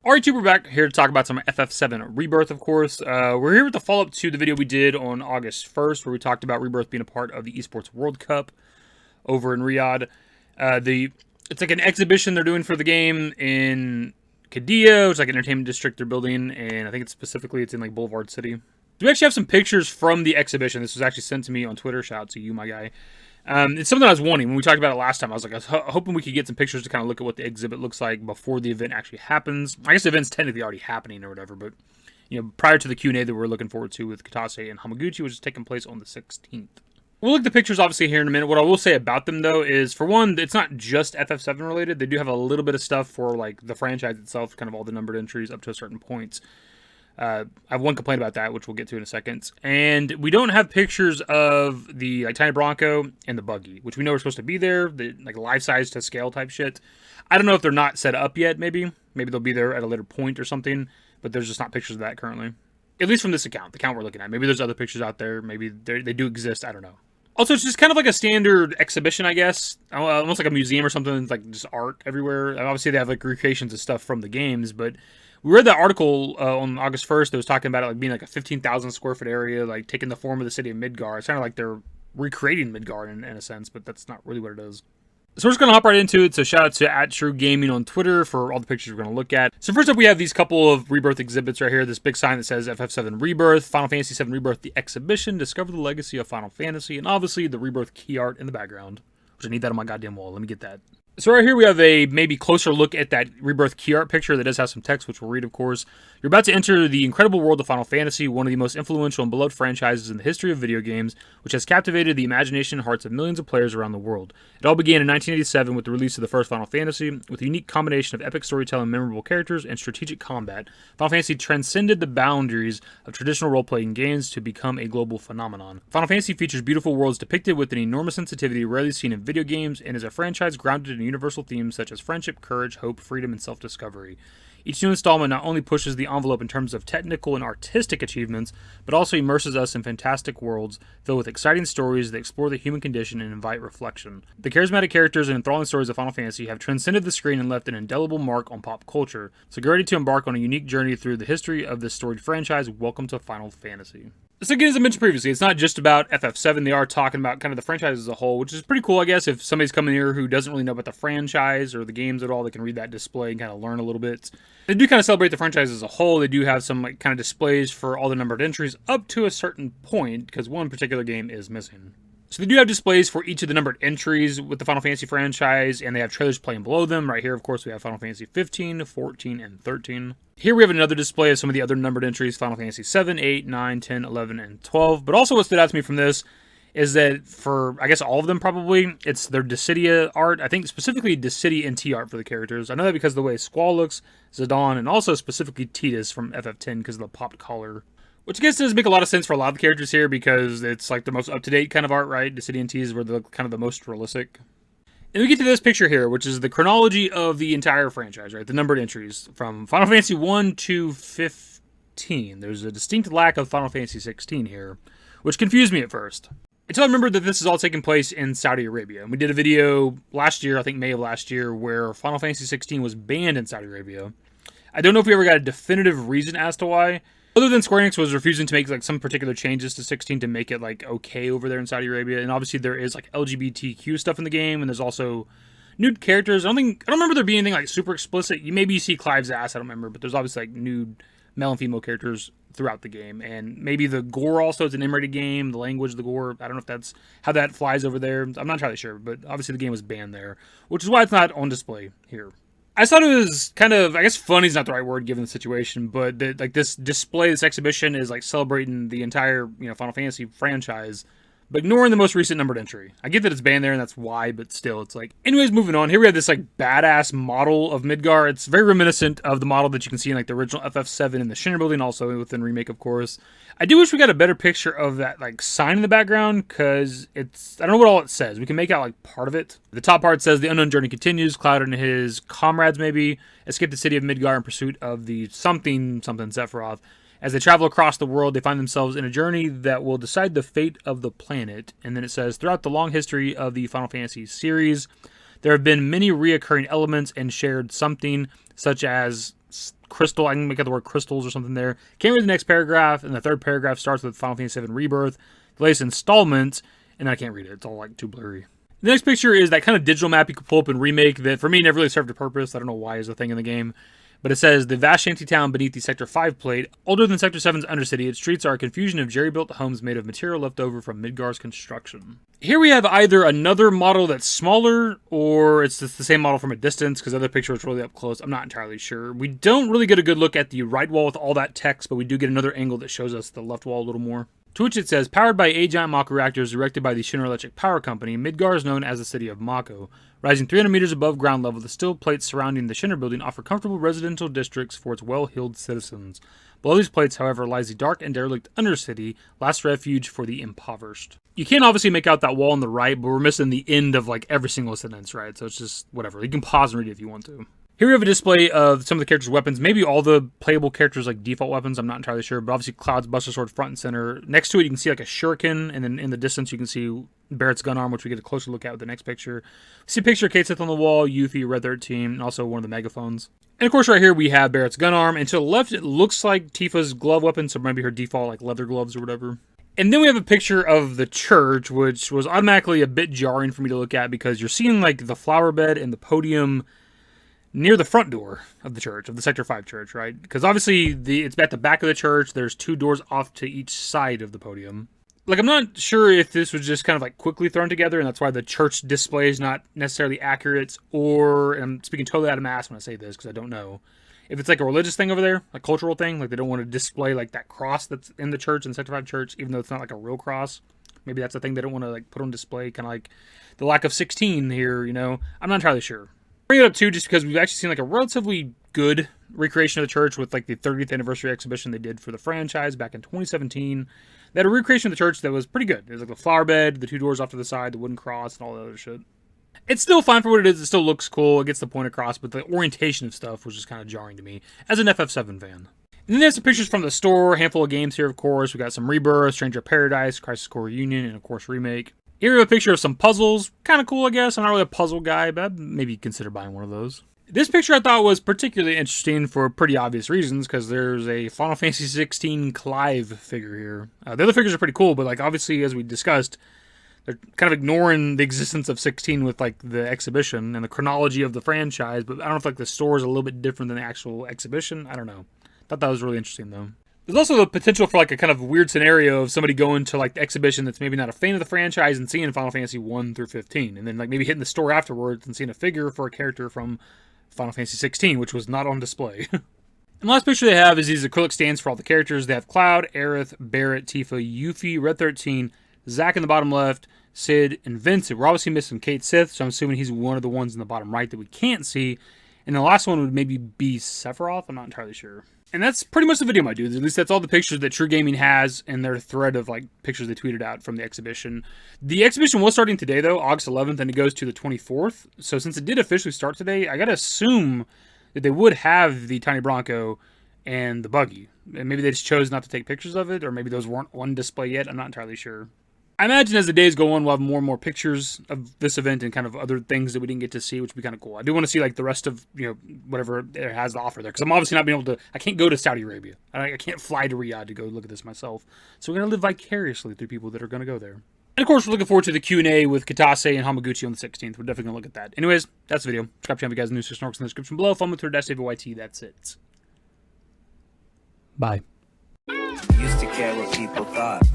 Alright, we're back here to talk about some FF7 Rebirth, of course. We're here with the follow-up to the video we did on August 1st, where we talked about Rebirth being a part of the Esports World Cup over in Riyadh. It's like an exhibition they're doing for the game in Qiddiya, which is like an entertainment district they're building, and I think it's in like Boulevard City. We actually have some pictures from the exhibition. This was actually sent to me on Twitter. Shout out to you, my guy. It's something I was wanting. When we talked about it last time, I was hoping we could get some pictures to kind of look at what the exhibit looks like before the event actually happens. I guess the event's technically already happening or whatever, but prior to the Q&A that we're looking forward to with Katase and Hamaguchi, which is taking place on the 16th. We'll look at the pictures obviously here in a minute. What I will say about them though is, for one, it's not just FF7 related. They do have a little bit of stuff for like the franchise itself, kind of all the numbered entries up to a certain point. I have one complaint about that, which we'll get to in a second. And we don't have pictures of the Tiny Bronco and the buggy, which we know are supposed to be there, the like life-size to scale type shit. I don't know if they're not set up yet, maybe. Maybe they'll be there at a later point or something, but there's just not pictures of that currently. At least from this account, the account we're looking at. Maybe there's other pictures out there. Maybe they do exist. I don't know. Also, it's just kind of like a standard exhibition, I guess. Almost like a museum or something. It's like just art everywhere. And obviously, they have like recreations of stuff from the games, but we read that article on August 1st that was talking about it like being like a 15,000 square foot area, like taking the form of the city of Midgar. It's kind of like they're recreating Midgar in a sense, but that's not really what it is. So we're just going to hop right into it. So shout out to @TrueGaming on Twitter for all the pictures we're going to look at. So first up, we have these couple of Rebirth exhibits right here. This big sign that says FF7 Rebirth, Final Fantasy VII Rebirth, the exhibition, discover the legacy of Final Fantasy, and obviously the Rebirth key art in the background, which I need that on my goddamn wall. Let me get that. So right here we have a maybe closer look at that Rebirth key art picture that does have some text, which we'll read, of course. You're about to enter the incredible world of Final Fantasy, one of the most influential and beloved franchises in the history of video games, which has captivated the imagination and hearts of millions of players around the world. It all began in 1987 with the release of the first Final Fantasy. With a unique combination of epic storytelling, memorable characters, and strategic combat, Final Fantasy transcended the boundaries of traditional role-playing games to become a global phenomenon. Final Fantasy features beautiful worlds depicted with an enormous sensitivity rarely seen in video games, and is a franchise grounded in universal themes such as friendship, courage, hope, freedom, and self-discovery. Each new installment not only pushes the envelope in terms of technical and artistic achievements, but also immerses us in fantastic worlds filled with exciting stories that explore the human condition and invite reflection. The charismatic characters and enthralling stories of Final Fantasy have transcended the screen and left an indelible mark on pop culture. So get ready to embark on a unique journey through the history of this storied franchise. Welcome to Final Fantasy. So again, as I mentioned previously, it's not just about FF7. They are talking about kind of the franchise as a whole, which is pretty cool, I guess. If somebody's coming here who doesn't really know about the franchise or the games at all, they can read that display and kind of learn a little bit. They do kind of celebrate the franchise as a whole. They do have some like kind of displays for all the numbered entries up to a certain point, because one particular game is missing. So they do have displays for each of the numbered entries with the Final Fantasy franchise, and they have trailers playing below them. Right here, of course, we have Final Fantasy 15, 14, and 13. Here we have another display of some of the other numbered entries, Final Fantasy 7, 8, 9, 10, 11, and 12. But also what stood out to me from this is that for, I guess, all of them probably, it's their Dissidia art. I think specifically Dissidia NT art for the characters. I know that because of the way Squall looks, Zidane, and also specifically Tidus from FF10 because of the popped collar. Which I guess does make a lot of sense for a lot of the characters here because it's like the most up-to-date kind of art, right? Dissidia NTs were the kind of the most realistic. And we get to this picture here, which is the chronology of the entire franchise, right? The numbered entries from Final Fantasy 1 to 15. There's a distinct lack of Final Fantasy 16 here, which confused me at first. Until I remembered that this is all taking place in Saudi Arabia. And we did a video last year, I think May of last year, where Final Fantasy 16 was banned in Saudi Arabia. I don't know if we ever got a definitive reason as to why. Other than Square Enix was refusing to make like some particular changes to 16 to make it like okay over there in Saudi Arabia, and obviously there is like LGBTQ stuff in the game, and there's also nude characters. I don't remember there being anything like super explicit. Maybe you see Clive's ass, I don't remember, but there's obviously like nude male and female characters throughout the game, and maybe the gore also is an M-rated game. The language, the gore, I don't know if that's how that flies over there. I'm not entirely sure, but obviously the game was banned there, which is why it's not on display here. I thought it was kind of, I guess funny is not the right word given the situation, but like this display, this exhibition is like celebrating the entire, Final Fantasy franchise, but ignoring the most recent numbered entry. I get that it's banned there and that's why, but still, it's like... Anyways, moving on. Here we have this like badass model of Midgar. It's very reminiscent of the model that you can see in like the original FF7 in the Shinra building, also within Remake, of course. I do wish we got a better picture of that like sign in the background, because it's... I don't know what all it says. We can make out like part of it. The top part says, "The unknown journey continues. Cloud and his comrades maybe escape the city of Midgar in pursuit of the something Sephiroth. As they travel across the world, they find themselves in a journey that will decide the fate of the planet." And then it says, "Throughout the long history of the Final Fantasy series, there have been many reoccurring elements and shared something, such as crystal. I can make out the word crystals or something there. Can't read the next paragraph, and the third paragraph starts with Final Fantasy VII Rebirth, the latest installment, and I can't read it. It's all like too blurry. The next picture is that kind of digital map you could pull up in Remake that for me never really served a purpose. I don't know why is a thing in the game. But it says, the vast shanty town beneath the Sector 5 plate, older than Sector 7's Undercity, its streets are a confusion of jerry-built homes made of material left over from Midgar's construction. Here we have either another model that's smaller, or it's just the same model from a distance, because the other picture is really up close. I'm not entirely sure. We don't really get a good look at the right wall with all that text, but we do get another angle that shows us the left wall a little more. To which it says, powered by 8 giant Mako reactors erected by the Shinra Electric Power Company, Midgar is known as the city of Mako. Rising 300 meters above ground level, the steel plates surrounding the Shinra building offer comfortable residential districts for its well-heeled citizens. Below these plates, however, lies the dark and derelict Undercity, last refuge for the impoverished. You can't obviously make out that wall on the right, but we're missing the end of like every single sentence, right? So it's just whatever. You can pause and read it if you want to. Here we have a display of some of the characters' weapons. Maybe all the playable characters like default weapons. I'm not entirely sure. But obviously Cloud's Buster Sword front and center. Next to it you can see like a shuriken. And then in the distance you can see Barrett's gun arm, which we get a closer look at with the next picture. We see a picture of Kate Sith on the wall, Yuffie, Red 13, and also one of the megaphones. And of course right here we have Barrett's gun arm. And to the left it looks like Tifa's glove weapon. So maybe her default like leather gloves or whatever. And then we have a picture of the church, which was automatically a bit jarring for me to look at because you're seeing like the flower bed and the podium near the front door of the church, of the Sector 5 church, right? Because obviously it's at the back of the church. There's 2 doors off to each side of the podium. Like, I'm not sure if this was just kind of like quickly thrown together and that's why the church display is not necessarily accurate, or, and I'm speaking totally out of my ass when I say this because I don't know, if it's like a religious thing over there, a cultural thing, like they don't want to display like that cross that's in the church, in Sector 5 church, even though it's not like a real cross. Maybe that's the thing they don't want to like put on display, kind of like the lack of 16 here, you know? I'm not entirely sure. Bring it up too just because we've actually seen like a relatively good recreation of the church with like the 30th anniversary exhibition they did for the franchise back in 2017. They had a recreation of the church that was pretty good. It was like the flower bed, the 2 doors off to the side, the wooden cross, and all that other shit. It's still fine for what it is. It still looks cool. It gets the point across, but the orientation of stuff was just kind of jarring to me as an FF7 fan. And then there's some pictures from the store, a handful of games here, of course. We got some Rebirth, Stranger of Paradise, Crisis Core Reunion, and of course Remake. Here we have a picture of some puzzles. Kind of cool, I guess. I'm not really a puzzle guy, but I'd maybe consider buying one of those. This picture I thought was particularly interesting for pretty obvious reasons, because there's a Final Fantasy 16 Clive figure here. The other figures are pretty cool, but like obviously, as we discussed, they're kind of ignoring the existence of 16 with like the exhibition and the chronology of the franchise, but I don't know if like the store is a little bit different than the actual exhibition. I don't know. Thought that was really interesting though. There's also the potential for like a kind of weird scenario of somebody going to like the exhibition that's maybe not a fan of the franchise and seeing Final Fantasy 1 through 15, and then like maybe hitting the store afterwards and seeing a figure for a character from Final Fantasy 16, which was not on display. And the last picture they have is these acrylic stands for all the characters. They have Cloud, Aerith, Barrett, Tifa, Yuffie, Red 13, Zack in the bottom left, Sid, and Vincent. We're obviously missing Kate Sith, so I'm assuming he's one of the ones in the bottom right that we can't see. And the last one would maybe be Sephiroth. I'm not entirely sure. And that's pretty much the video, my dudes. At least that's all the pictures that True Gaming has in their thread of like pictures they tweeted out from the exhibition. The exhibition was starting today, though, August 11th, and it goes to the 24th. So since it did officially start today, I gotta assume that they would have the Tiny Bronco and the buggy. And maybe they just chose not to take pictures of it, or maybe those weren't on display yet. I'm not entirely sure. I imagine as the days go on, we'll have more and more pictures of this event and kind of other things that we didn't get to see, which would be kind of cool. I do want to see like the rest of, you know, whatever it has to offer there, because I'm obviously not being able to, I can't go to Saudi Arabia. I can't fly to Riyadh to go look at this myself. So we're going to live vicariously through people that are going to go there. And of course, we're looking forward to the Q&A with Kitase and Hamaguchi on the 16th. We're definitely going to look at that. Anyways, that's the video. Subscribe to the channel if you guys are new, so snorks in the description below. Follow me through dashingdavidbusiness. That's it. Bye. Used to care what people thought,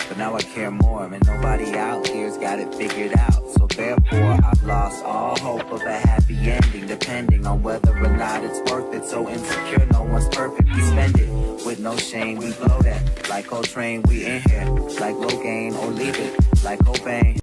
but now I care more, and nobody out here's got it figured out. So therefore I've lost all hope of a happy ending, depending on whether or not it's worth it. So insecure, no one's perfect, we spend it with no shame, we blow that like Coltrane, we in here like Logain, or leave it like Cobain.